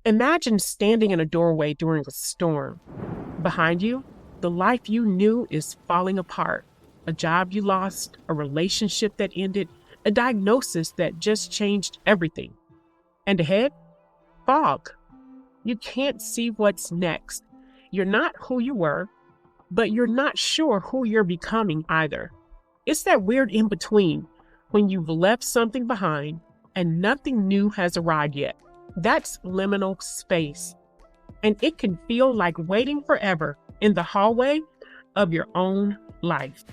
Imagine standing in a doorway during a storm. Behind you, the life you knew is falling apart. A job you lost, a relationship that ended, a diagnosis that just changed everything. And ahead, fog. You can't see what's next. You're not who you were, but you're not sure who you're becoming either. It's that weird in between when you've left something behind and nothing new has arrived yet. That's liminal space. And it can feel like waiting forever in the hallway of your own life.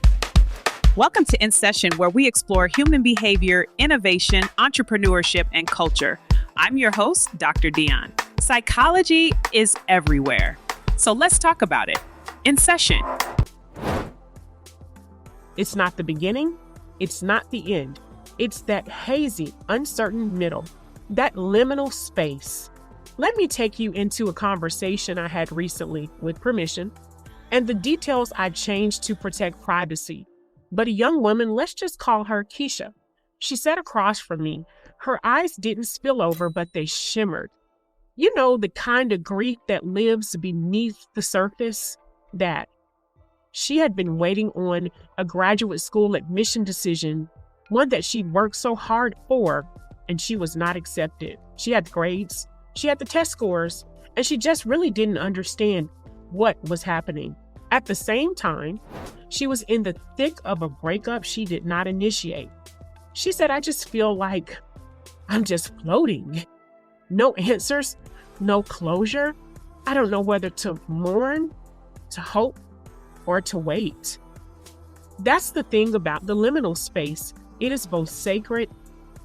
Welcome to In Session, where we explore human behavior, innovation, entrepreneurship, and culture. I'm your host, Dr. Dion. Psychology is everywhere. So let's talk about it. In Session. It's not the beginning. It's not the end. It's that hazy, uncertain middle, that liminal space. Let me take you into a conversation I had recently, with permission, and the details I changed to protect privacy. But a young woman, let's just call her Keisha. She sat across from me. Her eyes didn't spill over, but they shimmered. You know, the kind of grief that lives beneath the surface. That she had been waiting on a graduate school admission decision, one that she'd worked so hard for, and she was not accepted. She had the grades, she had the test scores, and she just really didn't understand what was happening. At the same time, she was in the thick of a breakup she did not initiate. She said, I just feel like I'm just floating. No answers, no closure. I don't know whether to mourn, to hope, or to wait. That's the thing about the liminal space. It is both sacred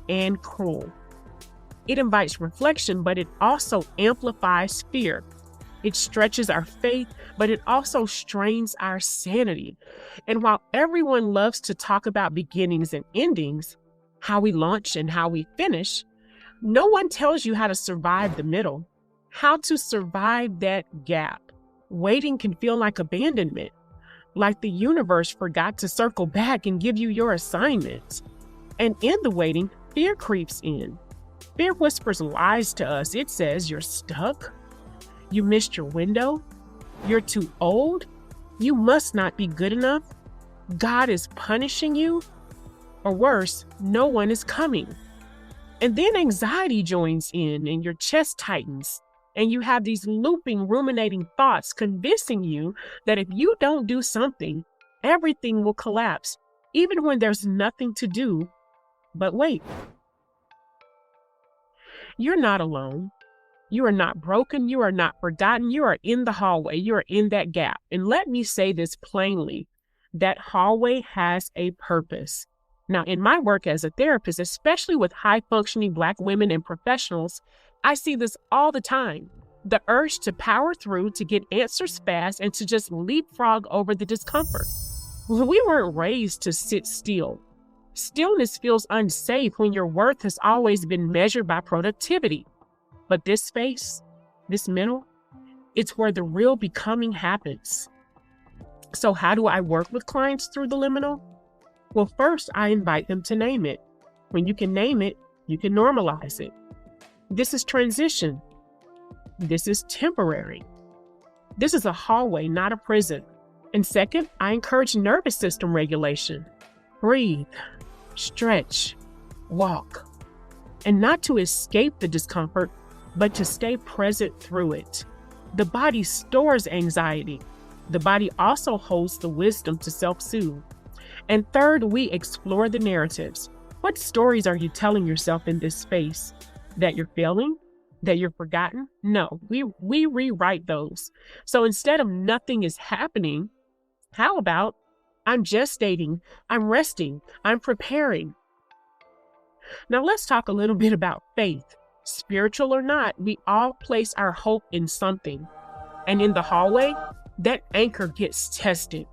and cruel. It invites reflection, but it also amplifies fear. It stretches our faith, but it also strains our sanity. And while everyone loves to talk about beginnings and endings, how we launch and how we finish, no one tells you how to survive the middle, how to survive that gap. Waiting can feel like abandonment, like the universe forgot to circle back and give you your assignments. And in the waiting, fear creeps in. Fear whispers lies to us. It says you're stuck, you missed your window, you're too old, you must not be good enough, God is punishing you, or worse, no one is coming. And then anxiety joins in and your chest tightens. And you have these looping, ruminating thoughts convincing you that if you don't do something, everything will collapse, even when there's nothing to do but wait. You're not alone. You are not broken. You are not forgotten. You are in the hallway. You are in that gap. And let me say this plainly, that hallway has a purpose. Now, in my work as a therapist, especially with high-functioning Black women and professionals, I see this all the time. The urge to power through, to get answers fast, and to just leapfrog over the discomfort. We weren't raised to sit still. Stillness feels unsafe when your worth has always been measured by productivity. But this space, this middle, it's where the real becoming happens. So how do I work with clients through the liminal? Well, first, I invite them to name it. When you can name it, you can normalize it. This is transition. This is temporary. This is a hallway, not a prison. And second, I encourage nervous system regulation. Breathe, stretch, walk. And not to escape the discomfort, but to stay present through it. The body stores anxiety. The body also holds the wisdom to self-soothe. And third, we explore the narratives. What stories are you telling yourself in this space? That you're failing? That you're forgotten? No, we rewrite those. So instead of nothing is happening, how about I'm gestating, I'm resting, I'm preparing. Now let's talk a little bit about faith. Spiritual or not, we all place our hope in something. And in the hallway, that anchor gets tested.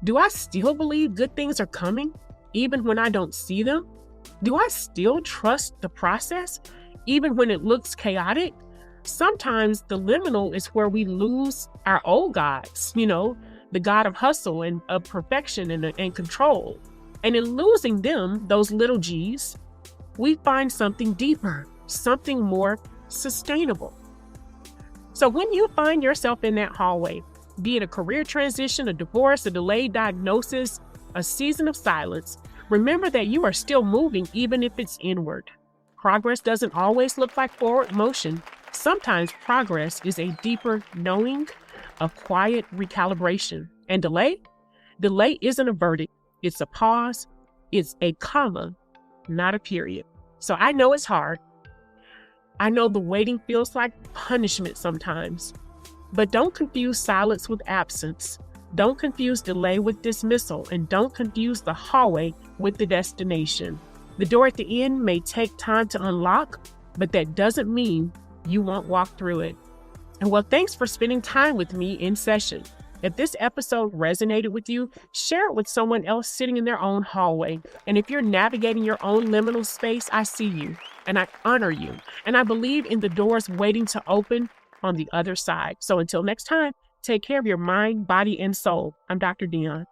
Do I still believe good things are coming, even when I don't see them? Do I still trust the process, even when it looks chaotic? Sometimes the liminal is where we lose our old gods, the God of hustle and of perfection and control. And in losing them, those little G's, we find something deeper, something more sustainable. So when you find yourself in that hallway, be it a career transition, a divorce, a delayed diagnosis, a season of silence, remember that you are still moving even if it's inward. Progress doesn't always look like forward motion. Sometimes progress is a deeper knowing, a quiet recalibration. And delay isn't a verdict. It's a pause. It's a comma, not a period. So I know it's hard. I know the waiting feels like punishment sometimes. But don't confuse silence with absence. Don't confuse delay with dismissal. And don't confuse the hallway with the destination. The door at the end may take time to unlock, but that doesn't mean you won't walk through it. And well, thanks for spending time with me in session. If this episode resonated with you, share it with someone else sitting in their own hallway. And if you're navigating your own liminal space, I see you and I honor you. And I believe in the doors waiting to open on the other side. So until next time, take care of your mind, body, and soul. I'm Dr. Dion.